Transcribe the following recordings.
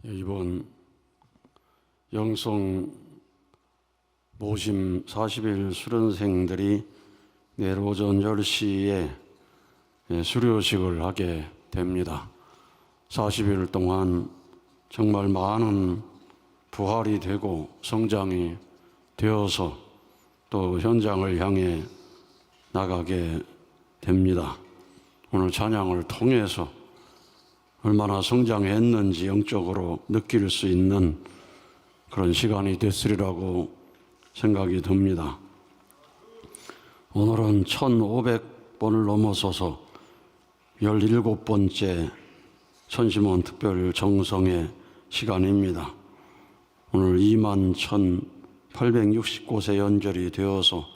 이번 영성 모심 40일 수련생들이 내일 오전 10시에 수료식을 하게 됩니다. 40일 동안 정말 많은 부활이 되고 성장이 되어서 또 현장을 향해 나가게 됩니다. 오늘 찬양을 통해서 얼마나 성장했는지 영적으로 느낄 수 있는 그런 시간이 됐으리라고 생각이 듭니다. 오늘은 1500번을 넘어서서 17번째 천심원 특별 정성의 시간입니다. 오늘 21,869곳에 연결이 되어서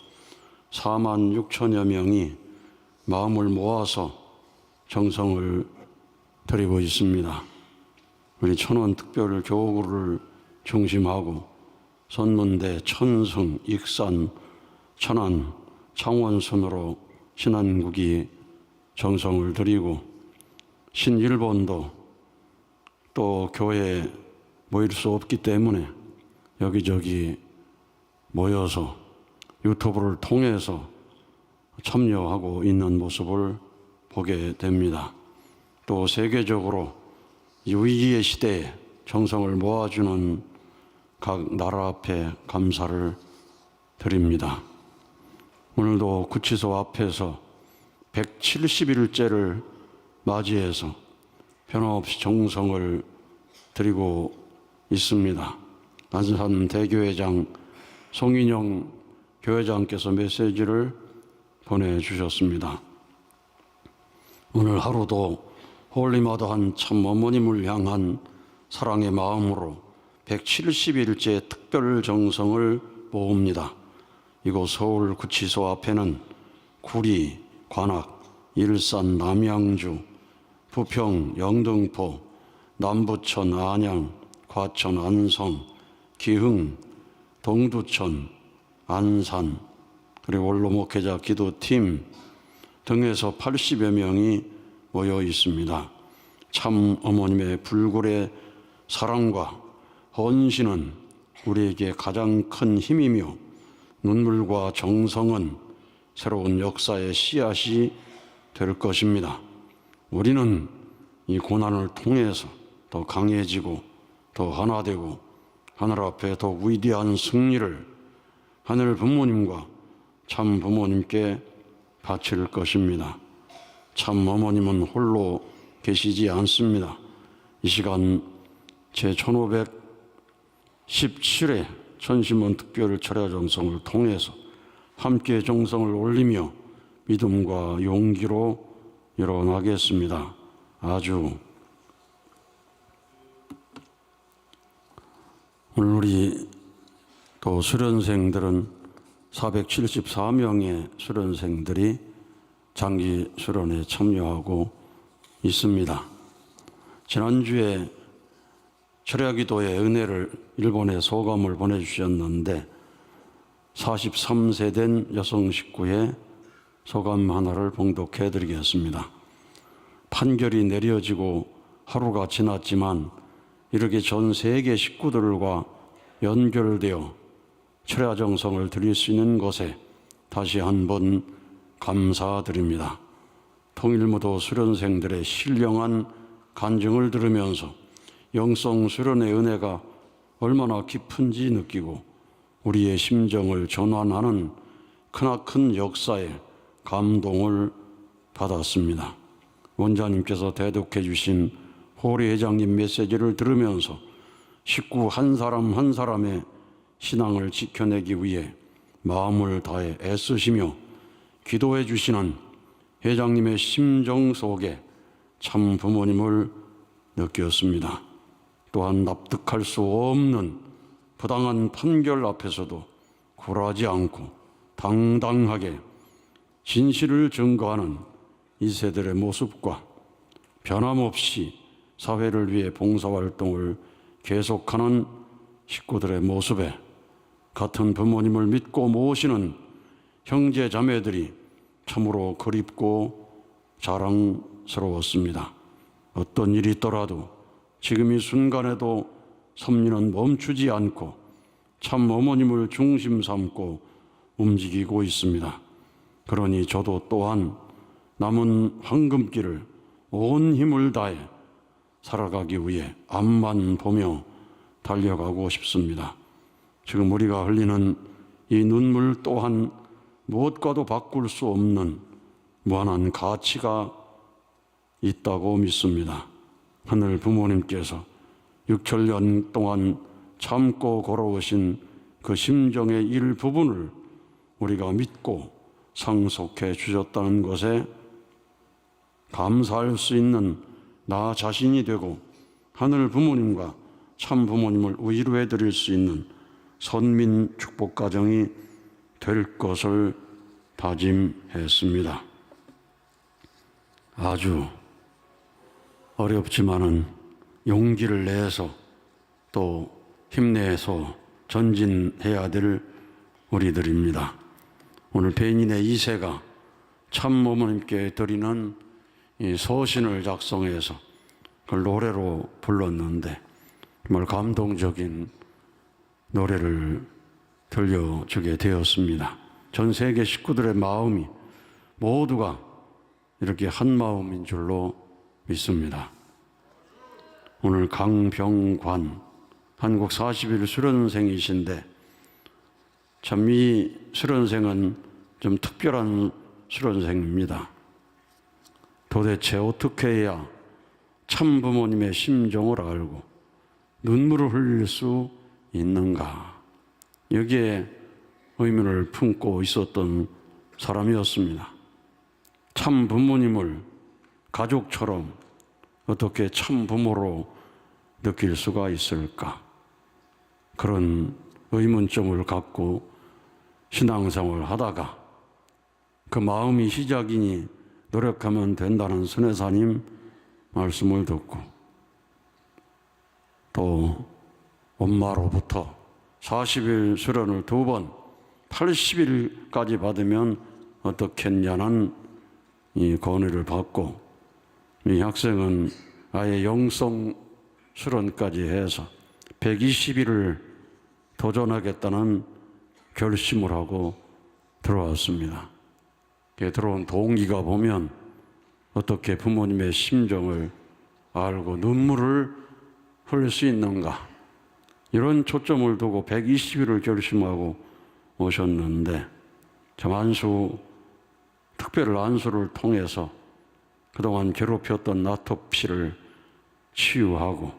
46,000여 명이 마음을 모아서 정성을 드리고 있습니다. 우리 천원 특별 교구를 중심하고 선문대, 천승, 익산, 천안, 창원 순으로 신안국이 정성을 드리고 신일본도 또 교회에 모일 수 없기 때문에 여기저기 모여서 유튜브를 통해서 참여하고 있는 모습을 보게 됩니다. 또 세계적으로 이 위기의 시대에 정성을 모아주는 각 나라 앞에 감사를 드립니다. 오늘도 구치소 앞에서 170일째를 맞이해서 변함없이 정성을 드리고 있습니다. 안산 대교회장 송인영 교회장께서 메시지를 보내주셨습니다. 오늘 하루도 홀리마다한 참 어머님을 향한 사랑의 마음으로 170일째 특별 정성을 모읍니다. 이곳 서울 구치소 앞에는 구리, 관악, 일산, 남양주, 부평, 영등포, 남부천, 안양, 과천, 안성, 기흥, 동두천, 안산, 그리고 원로 목회자 기도팀 등에서 80여 명이 모여 있습니다. 참 어머님의 불굴의 사랑과 헌신은 우리에게 가장 큰 힘이며 눈물과 정성은 새로운 역사의 씨앗이 될 것입니다. 우리는 이 고난을 통해서 더 강해지고 더 하나 되고 하늘 앞에 더 위대한 승리를 하늘 부모님과 참 부모님께 바칠 것입니다. 참 어머님은 홀로 계시지 않습니다. 이 시간 제1517회 천심원 특별 철야 정성을 통해서 함께 정성을 올리며 믿음과 용기로 일어나겠습니다. 아주 오늘 우리 또 수련생들은 474명의 수련생들이 장기 수련에 참여하고 있습니다. 지난주에 철야기도의 은혜를 일본에 소감을 보내주셨는데 43세 된 여성 식구의 소감 하나를 봉독해 드리겠습니다. 판결이 내려지고 하루가 지났지만 이렇게 전 세계 식구들과 연결되어 철야정성을 드릴 수 있는 것에 다시 한번 감사드립니다. 통일무도 수련생들의 신령한 간증을 들으면서 영성 수련의 은혜가 얼마나 깊은지 느끼고 우리의 심정을 전환하는 크나큰 역사에 감동을 받았습니다. 원장님께서 대독해 주신 호리 회장님 메시지를 들으면서 식구 한 사람 한 사람의 신앙을 지켜내기 위해 마음을 다해 애쓰시며 기도해 주시는 회장님의 심정 속에 참 부모님을 느꼈습니다. 또한 납득할 수 없는 부당한 판결 앞에서도 굴하지 않고 당당하게 진실을 증거하는 이 세대의 모습과 변함없이 사회를 위해 봉사활동을 계속하는 식구들의 모습에 같은 부모님을 믿고 모시는 형제 자매들이 참으로 그립고 자랑스러웠습니다. 어떤 일이 있더라도 지금 이 순간에도 섭리는 멈추지 않고 참 어머님을 중심 삼고 움직이고 있습니다. 그러니 저도 또한 남은 황금길을 온 힘을 다해 살아가기 위해 앞만 보며 달려가고 싶습니다. 지금 우리가 흘리는 이 눈물 또한 무엇과도 바꿀 수 없는 무한한 가치가 있다고 믿습니다. 하늘 부모님께서 6천년 동안 참고 걸어오신 그 심정의 일부분을 우리가 믿고 상속해 주셨다는 것에 감사할 수 있는 나 자신이 되고 하늘 부모님과 참 부모님을 위로해 드릴 수 있는 선민 축복 가정이 될 것을 다짐했습니다. 아주 어렵지만은 용기를 내서 또 힘내서 전진해야 될 우리들입니다. 오늘 배인의 2세가 참 어머님께 드리는 이 서신을 작성해서 그걸 노래로 불렀는데 정말 감동적인 노래를 들려주게 되었습니다. 전 세계 식구들의 마음이 모두가 이렇게 한 마음인 줄로 믿습니다. 오늘 강병관 한국 40일 수련생이신데 참 이 수련생은 좀 특별한 수련생입니다. 도대체 어떻게 해야 참 부모님의 심정을 알고 눈물을 흘릴 수 있는가? 여기에 의문을 품고 있었던 사람이었습니다. 참 부모님을 가족처럼 어떻게 참 부모로 느낄 수가 있을까? 그런 의문점을 갖고 신앙생활을 하다가 그 마음이 시작이니 노력하면 된다는 선해사님 말씀을 듣고 또 엄마로부터 40일 수련을 2번 80일까지 받으면 어떻겠냐는 이 권유를 받고 이 학생은 아예 영성 수련까지 해서 120일을 도전하겠다는 결심을 하고 들어왔습니다. 들어온 동기가 보면 어떻게 부모님의 심정을 알고 눈물을 흘릴 수 있는가, 이런 초점을 두고 120일을 결심하고 오셨는데 참 특별 안수를 통해서 그동안 괴롭혔던 나토피를 치유하고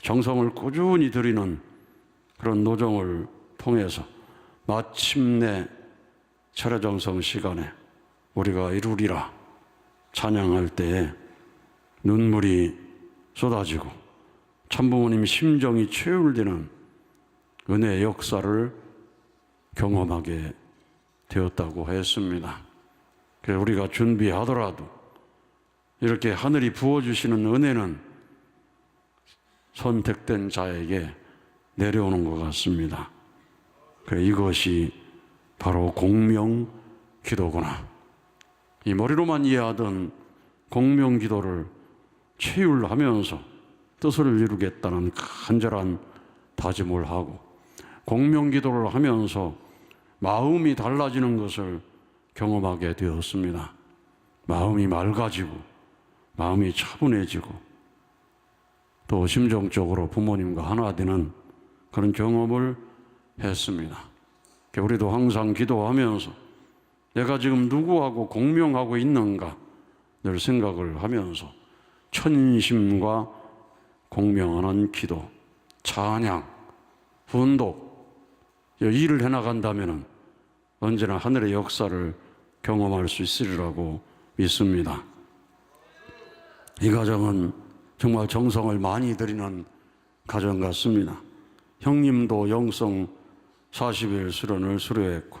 정성을 꾸준히 들이는 그런 노정을 통해서 마침내 철야정성 시간에 우리가 이루리라 찬양할 때에 눈물이 쏟아지고 참부모님 심정이 최울되는 은혜의 역사를 경험하게 되었다고 했습니다. 그래서 우리가 준비하더라도 이렇게 하늘이 부어주시는 은혜는 선택된 자에게 내려오는 것 같습니다. 그래, 이것이 바로 공명 기도구나. 이 머리로만 이해하던 공명 기도를 체휼하면서 뜻을 이루겠다는 간절한 다짐을 하고 공명 기도를 하면서 마음이 달라지는 것을 경험하게 되었습니다. 마음이 맑아지고 마음이 차분해지고 또 심정적으로 부모님과 하나 되는 그런 경험을 했습니다. 우리도 항상 기도하면서 내가 지금 누구하고 공명하고 있는가 늘 생각을 하면서 천심과 공명하는 기도, 찬양, 훈독 일을 해나간다면 언제나 하늘의 역사를 경험할 수 있으리라고 믿습니다. 이 가정은 정말 정성을 많이 들이는 가정 같습니다. 형님도 영성 40일 수련을 수료했고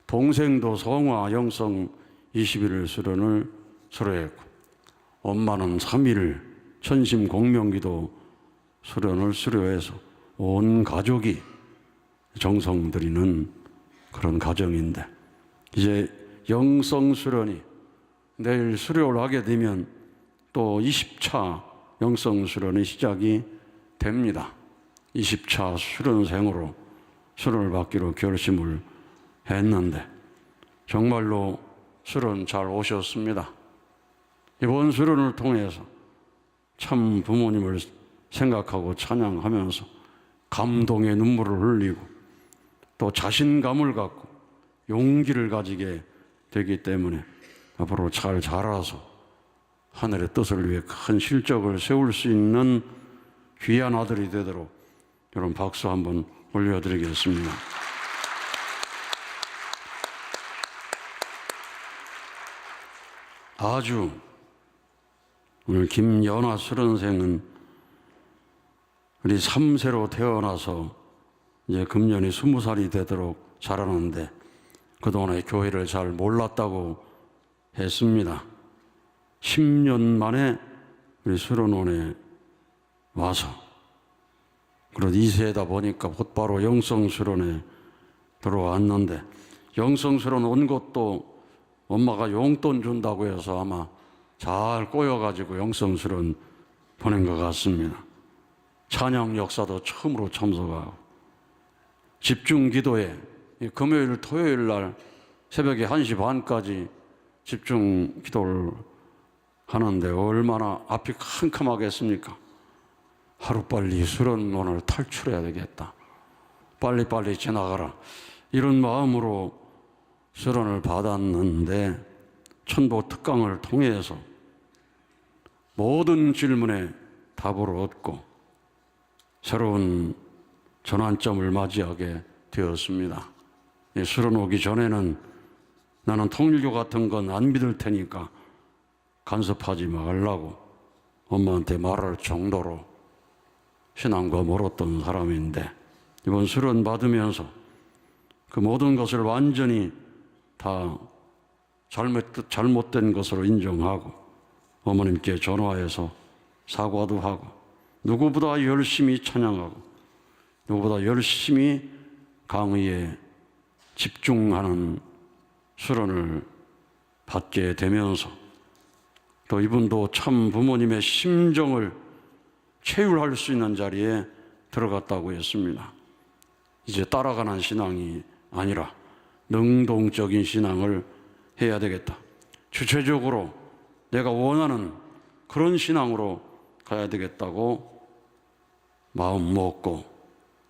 동생도 성화 영성 20일 수련을 수료했고 엄마는 3일 천심 공명기도 수련을 수료해서 온 가족이 정성 들이는 그런 가정인데 이제 영성 수련이 내일 수료를 하게 되면 또 20차 영성수련의 시작이 됩니다. 20차 수련생으로 수련을 받기로 결심을 했는데 정말로 수련 잘 오셨습니다. 이번 수련을 통해서 참 부모님을 생각하고 찬양하면서 감동의 눈물을 흘리고 또 자신감을 갖고 용기를 가지게 되기 때문에 앞으로 잘 자라서 하늘의 뜻을 위해 큰 실적을 세울 수 있는 귀한 아들이 되도록 여러분 박수 한번 올려드리겠습니다. 아주 오늘 김연아 수련생은 우리 3세로 태어나서 이제 금년이 20살이 되도록 자라는데 그동안에 교회를 잘 몰랐다고 했습니다. 10년 만에 우리 수련원에 와서 그런 2세다 보니까 곧바로 영성수련에 들어왔는데 영성수련 온 것도 엄마가 용돈 준다고 해서 아마 잘 꼬여가지고 영성수련 보낸 것 같습니다. 찬양 역사도 처음으로 참석하고 집중 기도에 금요일 토요일 날 새벽에 1시 반까지 집중 기도를 하는데 얼마나 앞이 캄캄하겠습니까? 하루빨리 수련원을 탈출해야 되겠다. 빨리빨리 지나가라. 이런 마음으로 수련을 받았는데 천보 특강을 통해서 모든 질문에 답을 얻고 새로운 전환점을 맞이하게 되었습니다. 수련 오기 전에는 나는 통일교 같은 건 안 믿을 테니까 간섭하지 말라고 엄마한테 말할 정도로 신앙과 멀었던 사람인데 이번 수련 받으면서 그 모든 것을 완전히 다 잘못된 것으로 인정하고 어머님께 전화해서 사과도 하고 누구보다 열심히 찬양하고 누구보다 열심히 강의에 집중하는 수련을 받게 되면서 또 이분도 참 부모님의 심정을 체휼할 수 있는 자리에 들어갔다고 했습니다. 이제 따라가는 신앙이 아니라 능동적인 신앙을 해야 되겠다. 주체적으로 내가 원하는 그런 신앙으로 가야 되겠다고 마음 먹고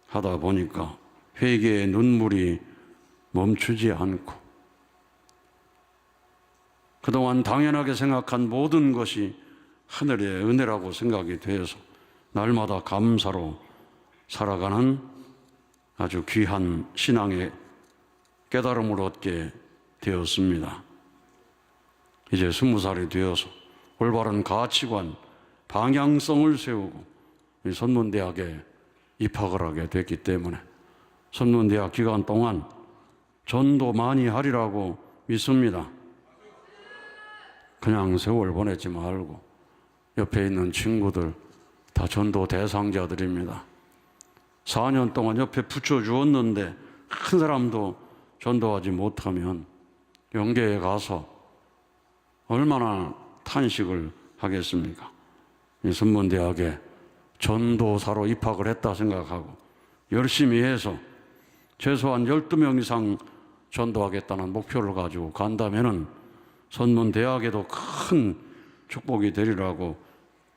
하다 보니까 회개의 눈물이 멈추지 않고 그동안 당연하게 생각한 모든 것이 하늘의 은혜라고 생각이 되어서 날마다 감사로 살아가는 아주 귀한 신앙의 깨달음을 얻게 되었습니다. 이제 20살이 되어서 올바른 가치관, 방향성을 세우고 선문대학에 입학을 하게 됐기 때문에 선문대학 기간 동안 전도 많이 하리라고 믿습니다. 그냥 세월 보내지 말고 옆에 있는 친구들 다 전도 대상자들입니다. 4년 동안 옆에 붙여주었는데 한 사람도 전도하지 못하면 영계에 가서 얼마나 탄식을 하겠습니까? 이 선문대학에 전도사로 입학을 했다 생각하고 열심히 해서 최소한 12명 이상 전도하겠다는 목표를 가지고 간다면은 선문대학에도 큰 축복이 되리라고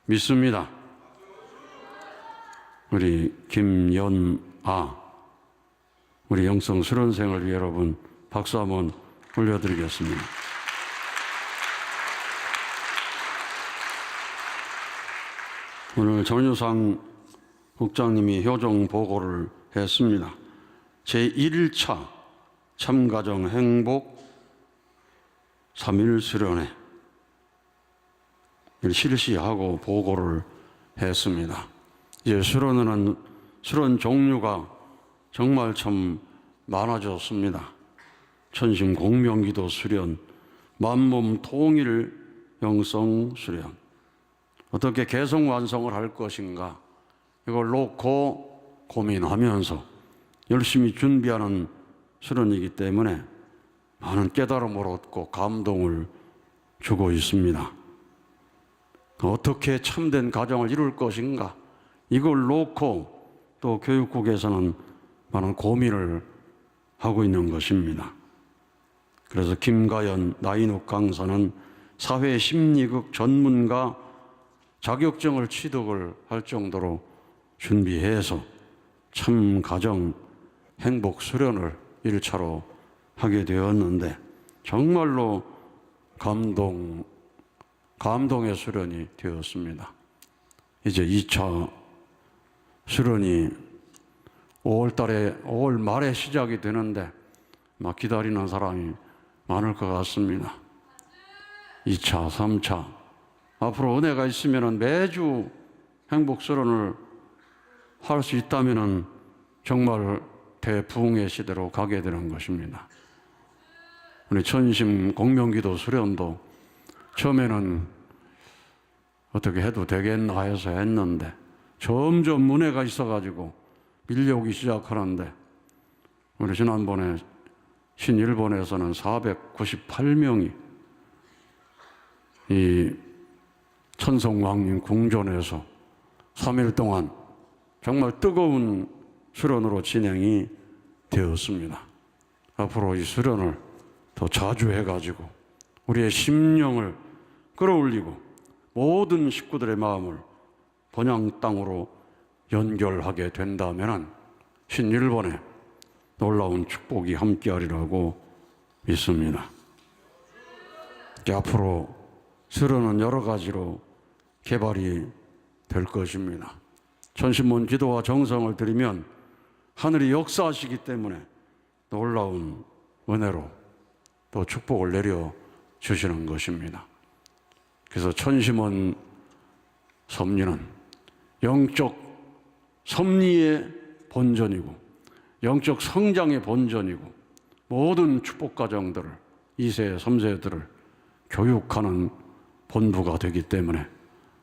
믿습니다. 우리 김연아, 우리 영성 수련생을 위해 여러분 박수 한번 올려드리겠습니다. 오늘 전유상 국장님이 효정 보고를 했습니다. 제1차 참가정 행복 3일 수련회 실시하고 보고를 했습니다. 이제 수련회는 수련 종류가 정말 참 많아졌습니다. 천심 공명기도 수련, 만몸 통일 영성 수련, 어떻게 개성 완성을 할 것인가 이걸 놓고 고민하면서 열심히 준비하는 수련이기 때문에 많은 깨달음을 얻고 감동을 주고 있습니다. 어떻게 참된 가정을 이룰 것인가, 이걸 놓고 또 교육국에서는 많은 고민을 하고 있는 것입니다. 그래서 김가연 나인욱 강사는 사회심리학 전문가 자격증을 취득을 할 정도로 준비해서 참 가정 행복 수련을 1차로 하게 되었는데 정말로 감동의 수련이 되었습니다. 이제 2차 수련이 5월 말에 시작이 되는데 막 기다리는 사람이 많을 것 같습니다. 2차, 3차. 앞으로 은혜가 있으면 매주 행복 수련을 할 수 있다면 정말 대부흥의 시대로 가게 되는 것입니다. 우리 천심 공명기도 수련도 처음에는 어떻게 해도 되겠나 해서 했는데 점점 은혜가 있어가지고 밀려오기 시작하는데 우리 지난번에 신일본에서는 498명이 이 천성왕님 궁전에서 3일 동안 정말 뜨거운 수련으로 진행이 되었습니다. 앞으로 이 수련을 더 자주 해가지고 우리의 심령을 끌어올리고 모든 식구들의 마음을 번영 땅으로 연결하게 된다면 신일본에 놀라운 축복이 함께하리라고 믿습니다. 앞으로 수련은 여러 가지로 개발이 될 것입니다. 천신문 기도와 정성을 드리면 하늘이 역사하시기 때문에 놀라운 은혜로 또 축복을 내려 주시는 것입니다. 그래서 천심원 섭리는 영적 섭리의 본전이고 영적 성장의 본전이고 모든 축복 가정들을 2세, 3세들을 교육하는 본부가 되기 때문에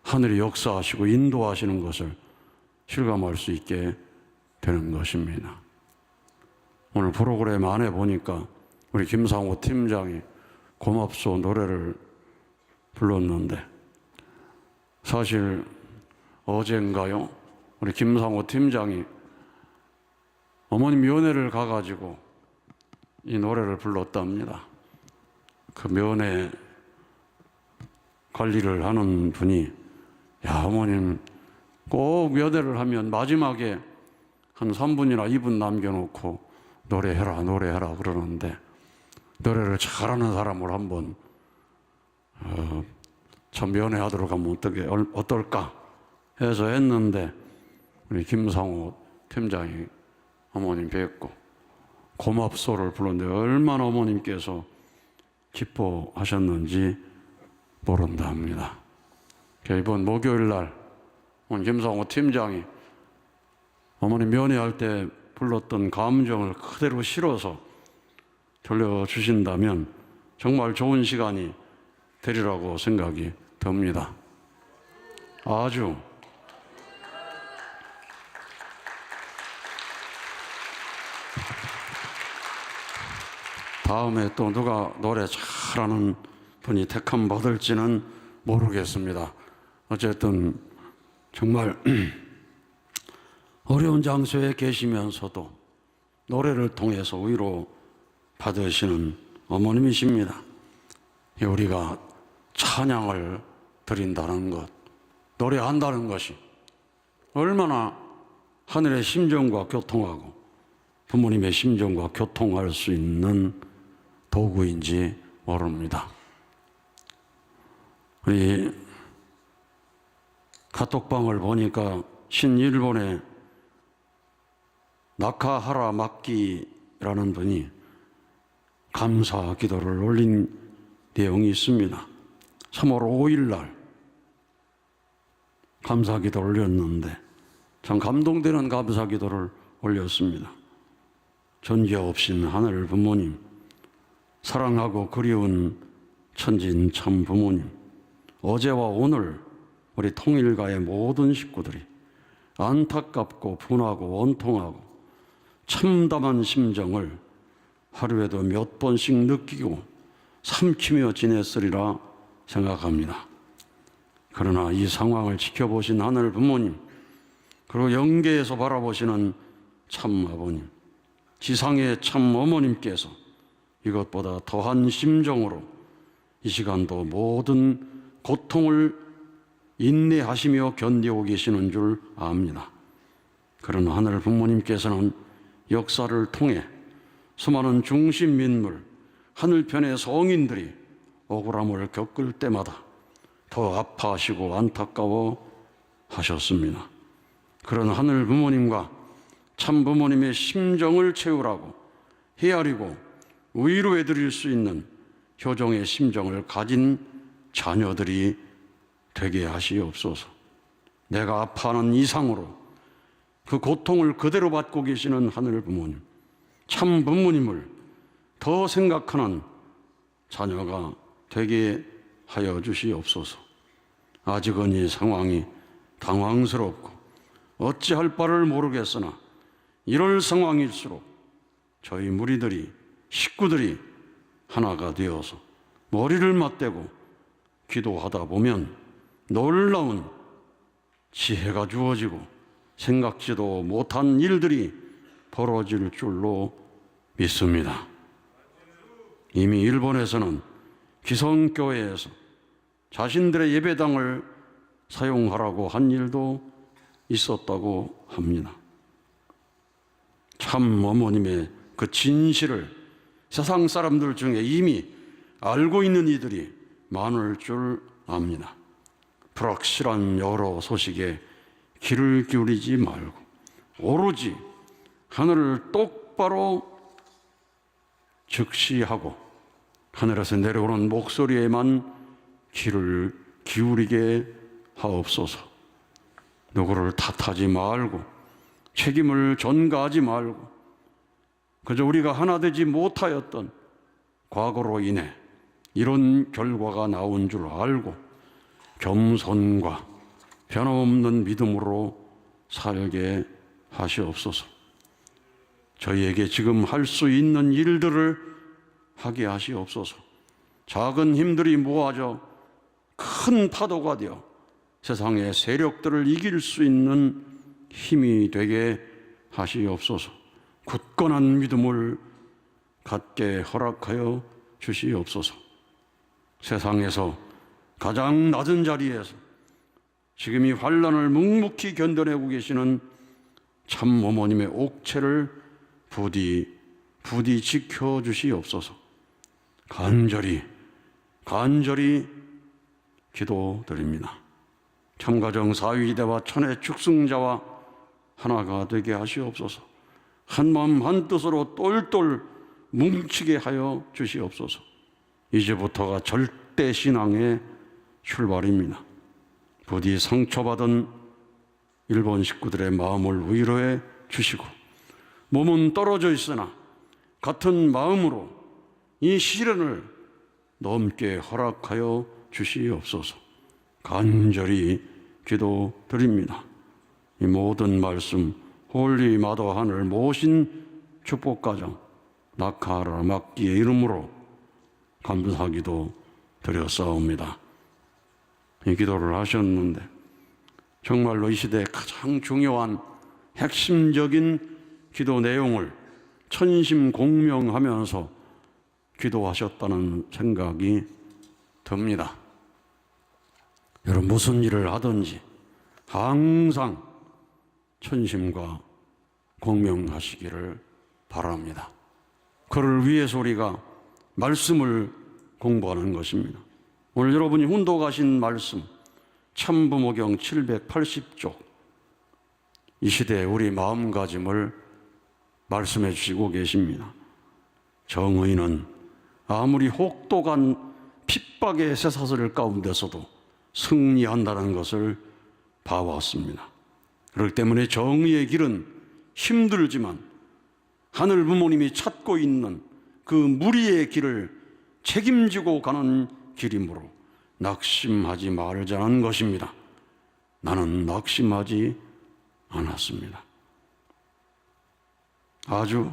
하늘이 역사하시고 인도하시는 것을 실감할 수 있게 되는 것입니다. 오늘 프로그램 안에 보니까 우리 김상호 팀장이 고맙소 노래를 불렀는데 사실 어젠가요? 우리 김상호 팀장이 어머님 면회를 가가지고 이 노래를 불렀답니다. 그 면회 관리를 하는 분이 야 어머님 꼭 면회를 하면 마지막에 한 3분이나 2분 남겨놓고 노래해라 그러는데 노래를 잘하는 사람을 한번 참 면회하도록 하면 어떨까 해서 했는데 우리 김상호 팀장이 어머님 뵙고 고맙소를 불렀는데 얼마나 어머님께서 기뻐하셨는지 모른다 합니다. 이번 목요일 날 오늘 김상호 팀장이 어머님 면회할 때 불렀던 감정을 그대로 실어서 들려주신다면 정말 좋은 시간이 되리라고 생각이 듭니다. 아주 다음에 또 누가 노래 잘하는 분이 택함 받을지는 모르겠습니다. 어쨌든 정말 어려운 장소에 계시면서도 노래를 통해서 위로 받으시는 어머님이십니다. 우리가 찬양을 드린다는 것, 노래한다는 것이 얼마나 하늘의 심정과 교통하고 부모님의 심정과 교통할 수 있는 도구인지 모릅니다. 우리 카톡방을 보니까 신일본의 나카하라 마키라는 분이 감사 기도를 올린 내용이 있습니다. 3월 5일 날 감사 기도를 올렸는데 참 감동되는 감사 기도를 올렸습니다. 전개 없인 하늘 부모님, 사랑하고 그리운 천진 참 부모님, 어제와 오늘 우리 통일가의 모든 식구들이 안타깝고 분하고 원통하고 참담한 심정을 하루에도 몇 번씩 느끼고 삼키며 지냈으리라 생각합니다. 그러나 이 상황을 지켜보신 하늘 부모님, 그리고 영계에서 바라보시는 참 아버님, 지상의 참 어머님께서 이것보다 더한 심정으로 이 시간도 모든 고통을 인내하시며 견디고 계시는 줄 압니다. 그러나 하늘 부모님께서는 역사를 통해 수많은 중심민물, 하늘편의 성인들이 억울함을 겪을 때마다 더 아파하시고 안타까워 하셨습니다. 그런 하늘 부모님과 참 부모님의 심정을 채우라고 헤아리고 위로해 드릴 수 있는 효종의 심정을 가진 자녀들이 되게 하시옵소서. 내가 아파하는 이상으로 그 고통을 그대로 받고 계시는 하늘 부모님, 참 부모님을 더 생각하는 자녀가 되게 하여 주시옵소서. 아직은 이 상황이 당황스럽고 어찌할 바를 모르겠으나 이럴 상황일수록 저희 무리들이, 식구들이 하나가 되어서 머리를 맞대고 기도하다 보면 놀라운 지혜가 주어지고 생각지도 못한 일들이 벌어질 줄로 믿습니다. 이미 일본에서는 기성교회에서 자신들의 예배당을 사용하라고 한 일도 있었다고 합니다. 참 어머님의 그 진실을 세상 사람들 중에 이미 알고 있는 이들이 많을 줄 압니다. 불확실한 여러 소식에 귀를 기울이지 말고 오로지 하늘을 똑바로 즉시하고 하늘에서 내려오는 목소리에만 귀를 기울이게 하옵소서. 누구를 탓하지 말고 책임을 전가하지 말고 그저 우리가 하나 되지 못하였던 과거로 인해 이런 결과가 나온 줄 알고 겸손과 변함없는 믿음으로 살게 하시옵소서. 저희에게 지금 할 수 있는 일들을 하게 하시옵소서. 작은 힘들이 모아져 큰 파도가 되어 세상의 세력들을 이길 수 있는 힘이 되게 하시옵소서. 굳건한 믿음을 갖게 허락하여 주시옵소서. 세상에서 가장 낮은 자리에서 지금 이 환난을 묵묵히 견뎌내고 계시는 참 어머님의 옥체를 부디 지켜주시옵소서. 간절히 기도드립니다. 참가정 사위대와 천의 축승자와 하나가 되게 하시옵소서. 한마음 한뜻으로 똘똘 뭉치게 하여 주시옵소서. 이제부터가 절대 신앙의 출발입니다. 부디 상처받은 일본 식구들의 마음을 위로해 주시고 몸은 떨어져 있으나 같은 마음으로 이 시련을 넘게 허락하여 주시옵소서. 간절히 기도드립니다. 이 모든 말씀 홀리 마더 하늘 모신 축복가정 나카라 막기의 이름으로 감사기도 드렸사옵니다. 이 기도를 하셨는데 정말로 이 시대에 가장 중요한 핵심적인 기도 내용을 천심공명하면서 기도하셨다는 생각이 듭니다. 여러분 무슨 일을 하든지 항상 천심과 공명하시기를 바랍니다. 그를 위해서 우리가 말씀을 공부하는 것입니다. 오늘 여러분이 훈독하신 말씀 참부모경 780쪽 이 시대에 우리 마음가짐을 말씀해 주시고 계십니다. 정의는 아무리 혹독한 핍박의 쇠사슬 가운데서도 승리한다는 것을 봐왔습니다. 그렇기 때문에 정의의 길은 힘들지만 하늘 부모님이 찾고 있는 그 무리의 길을 책임지고 가는 길이므로 낙심하지 말자는 것입니다. 나는 낙심하지 않았습니다. 아주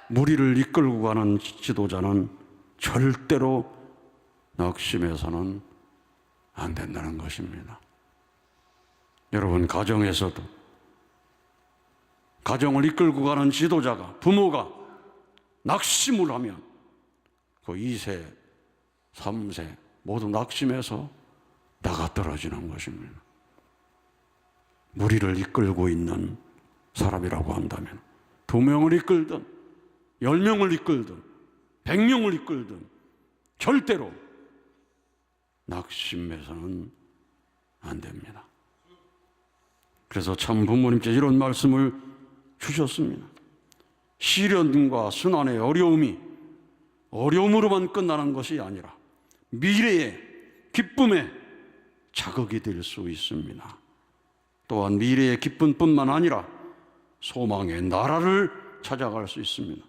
무리를 이끌고 가는 지도자는 절대로 낙심해서는 안 된다는 것입니다. 여러분, 가정에서도 가정을 이끌고 가는 지도자가, 부모가 낙심을 하면 그 2세, 3세 모두 낙심해서 나가 떨어지는 것입니다. 무리를 이끌고 있는 사람이라고 한다면 2명을 이끌든 10명을 이끌든 100명을 이끌든 절대로 낙심해서는 안 됩니다. 그래서 참 부모님께 이런 말씀을 주셨습니다. 시련과 순환의 어려움으로만 끝나는 것이 아니라 미래의 기쁨의 자극이 될 수 있습니다. 또한 미래의 기쁨뿐만 아니라 소망의 나라를 찾아갈 수 있습니다.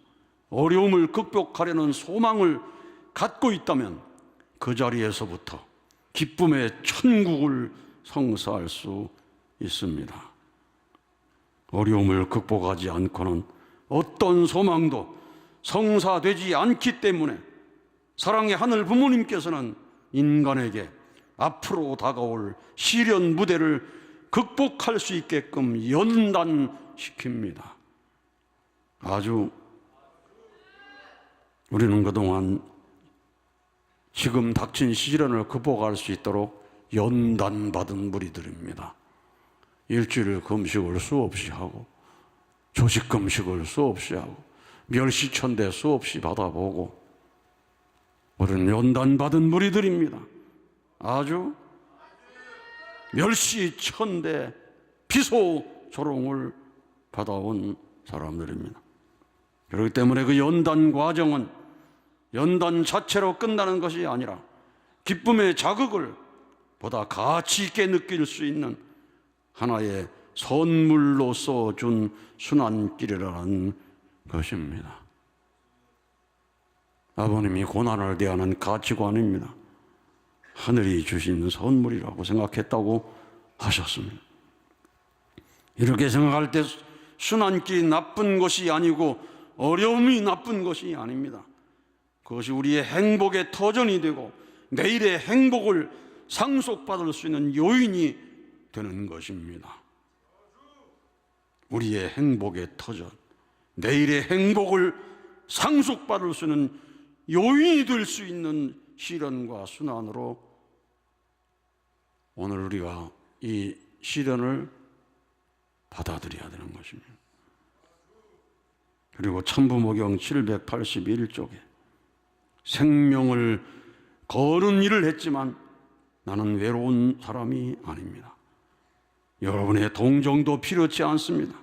어려움을 극복하려는 소망을 갖고 있다면 그 자리에서부터 기쁨의 천국을 성사할 수 있습니다. 어려움을 극복하지 않고는 어떤 소망도 성사되지 않기 때문에 사랑의 하늘 부모님께서는 인간에게 앞으로 다가올 시련 무대를 극복할 수 있게끔 연단시킵니다. 우리는 그동안 지금 닥친 시련을 극복할 수 있도록 연단받은 무리들입니다. 일주일 금식을 수없이 하고 조식 금식을 수없이 하고 멸시천대 수없이 받아보고 우리는 연단받은 무리들입니다. 아주 멸시천대 비소조롱을 받아온 사람들입니다. 그렇기 때문에 그 연단 과정은 연단 자체로 끝나는 것이 아니라 기쁨의 자극을 보다 가치 있게 느낄 수 있는 하나의 선물로서 준 순환길이라는 것입니다. 아버님이 고난을 대하는 가치관입니다. 하늘이 주신 선물이라고 생각했다고 하셨습니다. 이렇게 생각할 때 순환길이 나쁜 것이 아니고 어려움이 나쁜 것이 아닙니다. 그것이 우리의 행복의 터전이 되고 내일의 행복을 상속받을 수 있는 요인이 되는 것입니다. 우리의 행복의 터전, 내일의 행복을 상속받을 수 있는 요인이 될 수 있는 시련과 순환으로 오늘 우리가 이 시련을 받아들여야 되는 것입니다. 그리고 참부모경 781쪽에 생명을 거는 일을 했지만 나는 외로운 사람이 아닙니다. 여러분의 동정도 필요치 않습니다.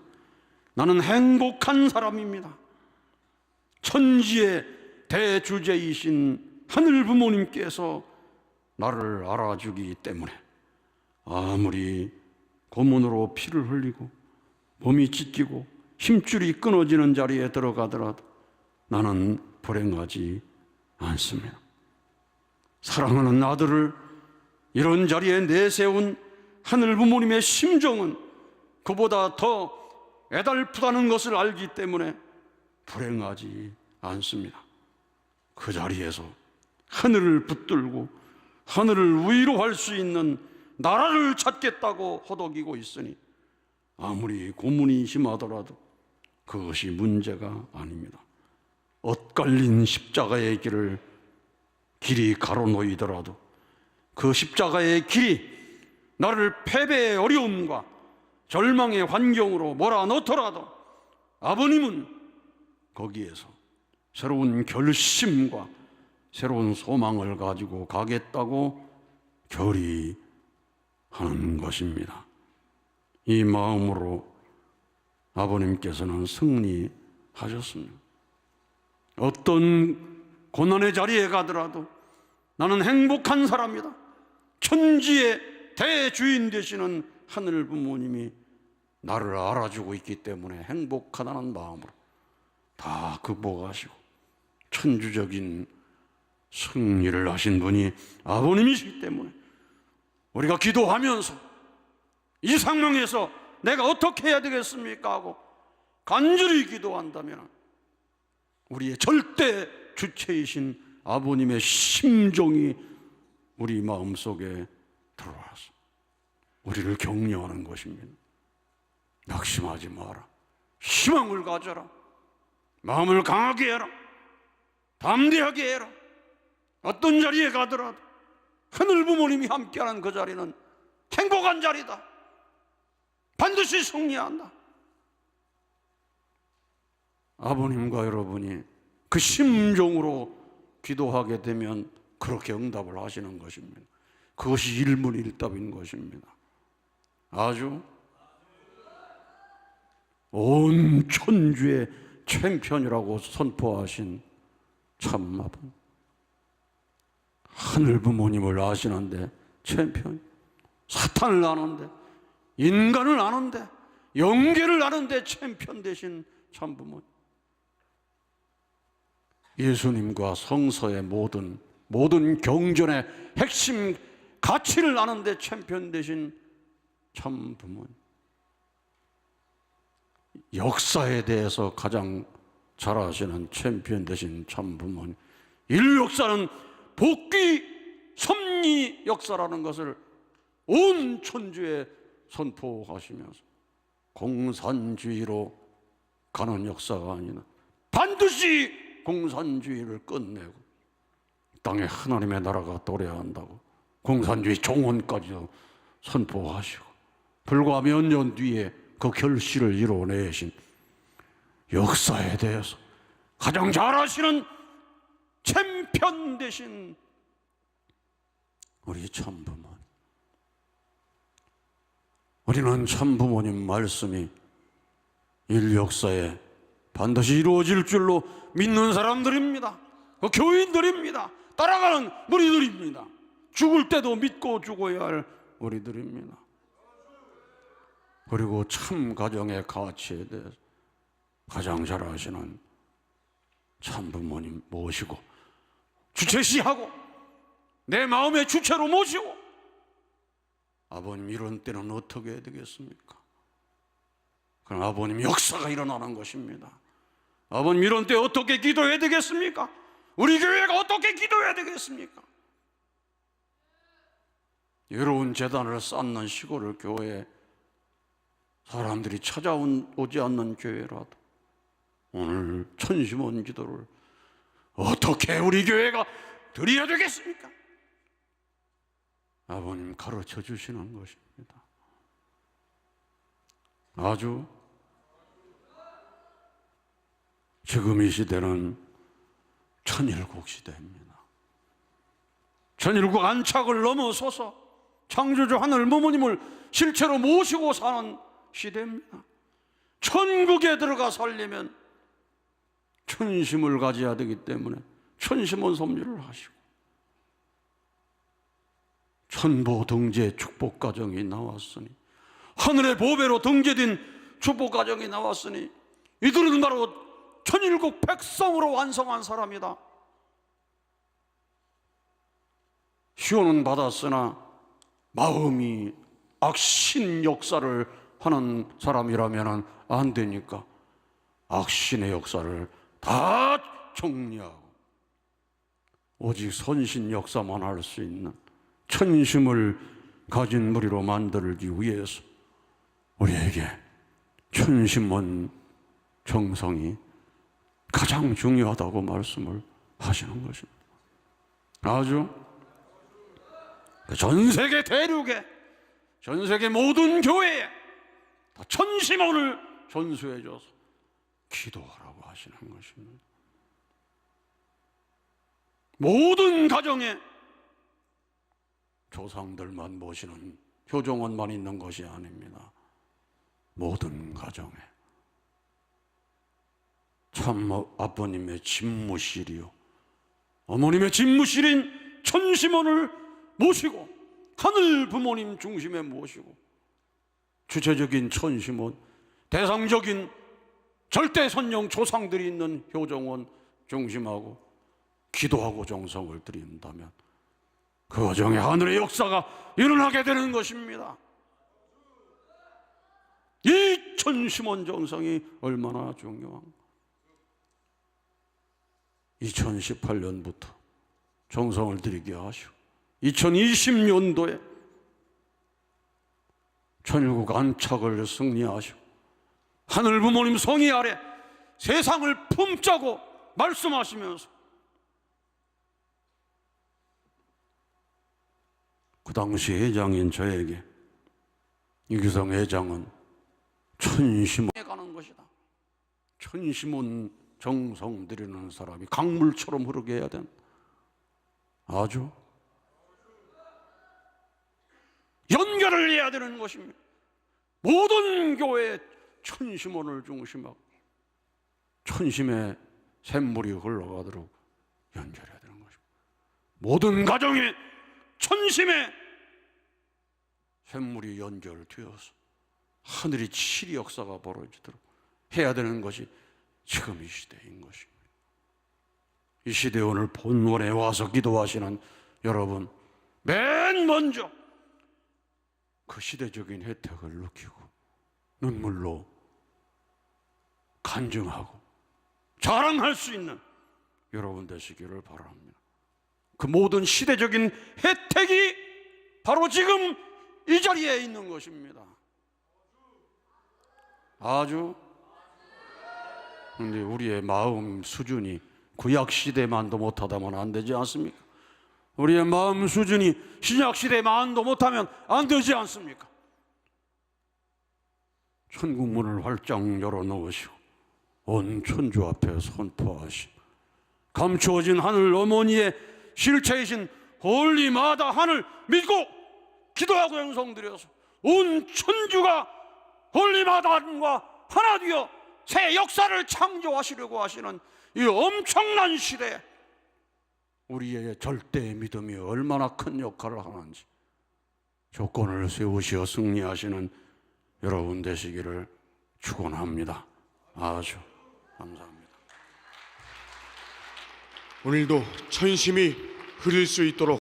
나는 행복한 사람입니다. 천지의 대주제이신 하늘 부모님께서 나를 알아주기 때문에 아무리 고문으로 피를 흘리고 몸이 찢기고 힘줄이 끊어지는 자리에 들어가더라도 나는 불행하지 않습니다. 사랑하는 아들을 이런 자리에 내세운 하늘 부모님의 심정은 그보다 더 애달프다는 것을 알기 때문에 불행하지 않습니다. 그 자리에서 하늘을 붙들고 하늘을 위로할 수 있는 나라를 찾겠다고 허덕이고 있으니 아무리 고문이 심하더라도 그것이 문제가 아닙니다. 엇갈린 십자가의 길이 가로놓이더라도 그 십자가의 길이 나를 패배의 어려움과 절망의 환경으로 몰아넣더라도 아버님은 거기에서 새로운 결심과 새로운 소망을 가지고 가겠다고 결의하는 것입니다. 이 마음으로 아버님께서는 승리하셨습니다. 어떤 고난의 자리에 가더라도 나는 행복한 사람이다. 천지의 대주인 되시는 하늘 부모님이 나를 알아주고 있기 때문에 행복하다는 마음으로 다 극복하시고 천주적인 승리를 하신 분이 아버님이시기 때문에 우리가 기도하면서 이 상황에서 내가 어떻게 해야 되겠습니까 하고 간절히 기도한다면 우리의 절대 주체이신 아버님의 심정이 우리 마음속에 들어와서 우리를 격려하는 것입니다. 낙심하지 마라. 희망을 가져라. 마음을 강하게 해라. 담대하게 해라. 어떤 자리에 가더라도 하늘 부모님이 함께하는 그 자리는 행복한 자리다. 반드시 승리한다. 아버님과 여러분이 그 심정으로 기도하게 되면 그렇게 응답을 하시는 것입니다. 그것이 일문일답인 것입니다. 아주 온 천주의 챔피언이라고 선포하신 참 아버님, 하늘 부모님을 아시는데 챔피언, 사탄을 아는데, 인간을 아는데, 영계를 아는데 챔피언 되신 참 부모님, 예수님과 성서의 모든 경전의 핵심 가치를 아는데 챔피언 되신 참 부모님, 역사에 대해서 가장 잘 아시는 챔피언 되신 참 부모님, 인류 역사는 복귀 섭리 역사라는 것을 온 천주에 선포하시면서 공산주의로 가는 역사가 아니라 반드시 공산주의를 끝내고 땅에 하나님의 나라가 도래한다고 공산주의 종언까지도 선포하시고 불과 몇 년 뒤에 그 결실을 이뤄내신 역사에 대해서 가장 잘 아시는 챔피언 되신 우리 참부모님, 우리는 참부모님 말씀이 인류 역사에 반드시 이루어질 줄로 믿는 사람들입니다. 그 교인들입니다. 따라가는 우리들입니다. 죽을 때도 믿고 죽어야 할 우리들입니다. 그리고 참 가정의 가치에 대해서 가장 잘 아시는 참부모님 모시고 주체시하고 내 마음의 주체로 모시고, 아버님 이런 때는 어떻게 해야 되겠습니까? 그럼 아버님 역사가 일어나는 것입니다. 아버님 이런 때 어떻게 기도해야 되겠습니까? 우리 교회가 어떻게 기도해야 되겠습니까? 외로운 재단을 쌓는 시골을 교회에 사람들이 찾아오지 않는 교회라도 오늘 천심원 기도를 어떻게 우리 교회가 드려야 되겠습니까? 아버님 가르쳐 주시는 것입니다. 아주 지금 이 시대는 천일국 시대입니다. 천일국 안착을 넘어서서 창조주 하늘 부모님을 실체로 모시고 사는 시대입니다. 천국에 들어가 살려면 천심을 가져야 되기 때문에 천심원 섭리를 하시고 천보 등재 축복 가정이 나왔으니, 하늘의 보배로 등재된 축복 가정이 나왔으니 이들은 바로 천일국 백성으로 완성한 사람이다. 시온은 받았으나 마음이 악신 역사를 하는 사람이라면 안 되니까 악신의 역사를 다 정리하고 오직 선신 역사만 할 수 있는 천심을 가진 무리로 만들기 위해서 우리에게 천심원 정성이 가장 중요하다고 말씀을 하시는 것입니다. 아주 전 세계 대륙에, 전 세계 모든 교회에 다 천심원을 전수해줘서 기도하라고 하시는 것입니다. 모든 가정에 조상들만 모시는 효정원만 있는 것이 아닙니다. 모든 가정에 참 아버님의 집무실이요, 어머님의 집무실인 천심원을 모시고 하늘 부모님 중심에 모시고 주체적인 천심원, 대상적인 절대선령 조상들이 있는 효정원 중심하고 기도하고 정성을 드린다면 그 가정에 하늘의 역사가 일어나게 되는 것입니다. 이 천심원 정성이 얼마나 중요한가. 2018년부터 정성을 들이게 하시고 2020년도에 천국 안착을 승리하시고 하늘 부모님 성의 아래 세상을 품자고 말씀하시면서 그 당시 회장인 저에게 이규성 회장은 천심원에 가는 것이다. 천심원 정성 들이는 사람이 강물처럼 흐르게 해야 된다. 아주 연결을 해야 되는 것입니다. 모든 교회에 천심원을 중심하고 천심의 샘물이 흘러가도록 연결해야 되는 것입니다. 모든 가정에 천심의 샘물이 연결되어서 하늘이 치리 역사가 벌어지도록 해야 되는 것이 지금 이 시대인 것입니다. 이 시대에 오늘 본원에 와서 기도하시는 여러분, 맨 먼저 그 시대적인 혜택을 느끼고 눈물로 간증하고 자랑할 수 있는 여러분 되시기를 바랍니다. 그 모든 시대적인 혜택이 바로 지금 이 자리에 있는 것입니다. 아주. 근데 우리의 마음 수준이 구약 시대만도 못하다면 안 되지 않습니까? 우리의 마음 수준이 신약 시대만도 못하면 안 되지 않습니까? 천국 문을 활짝 열어놓으시고 온 천주 앞에 선포하시고 감추어진 하늘 어머니의 실체이신 홀리마다 하늘 믿고 기도하고 영성드려서 온 천주가 홀리마다과 하나 되어 새 역사를 창조하시려고 하시는 이 엄청난 시대에 우리의 절대의 믿음이 얼마나 큰 역할을 하는지 조건을 세우시어 승리하시는 여러분 되시기를 축원합니다. 아주 감사합니다. 오늘도 천심이 흐를 수 있도록